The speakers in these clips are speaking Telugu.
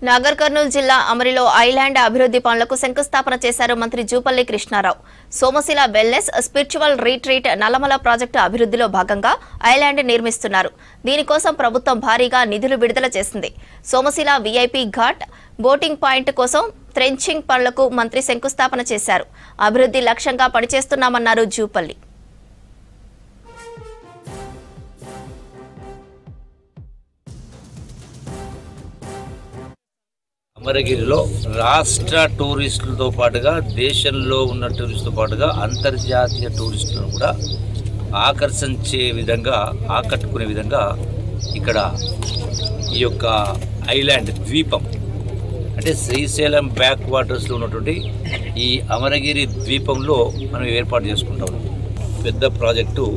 నాగర్ కర్నూలు జిల్లా అమరిలో ఐలాండ్ అభివృద్ధి పనులకు శంకుస్థాపన చేశారు మంత్రి Jupally Krishna Rao. Somasila wellness spiritual retreat Nallamala project అభివృద్ధిలో భాగంగా ఐలాండ్ నిర్మిస్తున్నారు. దీనికోసం ప్రభుత్వం భారీగా నిధులు విడుదల చేసింది. Somasila VIP ghat boating point కోసం ట్రెంచింగ్ పనులకు మంత్రి శంకుస్థాపన చేశారు. అభివృద్ధి లక్ష్యంగా పనిచేస్తున్నామన్నారు జూపల్లి. అమరగిరిలో రాష్ట్ర టూరిస్టులతో పాటుగా దేశంలో ఉన్న టూరిస్టులతో పాటుగా అంతర్జాతీయ టూరిస్టులను కూడా ఆకర్షించే విధంగా ఆకట్టుకునే విధంగా ఇక్కడ ఈ యొక్క ఐలాండ్ ద్వీపం అంటే శ్రీశైలం బ్యాక్ వాటర్స్లో ఉన్నటువంటి ఈ అమరగిరి ద్వీపంలో మనం ఏర్పాటు చేసుకుంటాం. పెద్ద ప్రాజెక్టు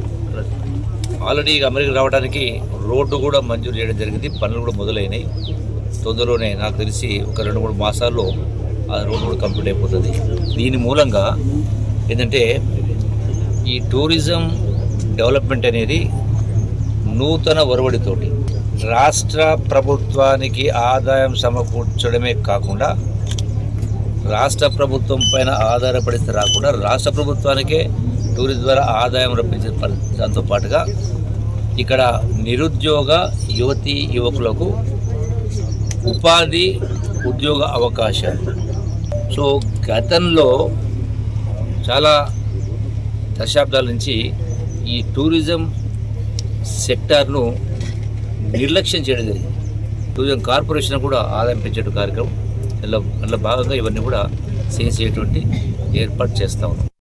ఆల్రెడీ అమరగిరి రావడానికి రోడ్డు కూడా మంజూరు చేయడం జరిగింది. పనులు కూడా మొదలైనవి. తొందరలోనే నాకు తెలిసి ఒక 2-3 మాసాల్లో ఆ రోడ్డు కూడా కంప్లీట్ అయిపోతుంది. దీని మూలంగా ఏంటంటే ఈ టూరిజం డెవలప్మెంట్ అనేది నూతన ఒరవడితోటి రాష్ట్ర ప్రభుత్వానికి ఆదాయం సమకూర్చడమే కాకుండా రాష్ట్ర ప్రభుత్వం పైన ఆధారపడితే రాకుండా రాష్ట్ర ప్రభుత్వానికే టూరిజం ద్వారా ఆదాయం రప్పించే దాంతో పాటుగా ఇక్కడ నిరుద్యోగ యువతీ యువకులకు ఉపాధి ఉద్యోగ అవకాశాలు. సో గతంలో చాలా దశాబ్దాల నుంచి ఈ టూరిజం సెక్టార్ను నిర్లక్ష్యం చేయడం జరిగింది. టూరిజం కార్పొరేషన్ కూడా ఆదాయం పెంచే కార్యక్రమం అందులో భాగంగా ఇవన్నీ కూడా చేసేటువంటి ఏర్పాటు చేస్తా ఉన్నాం.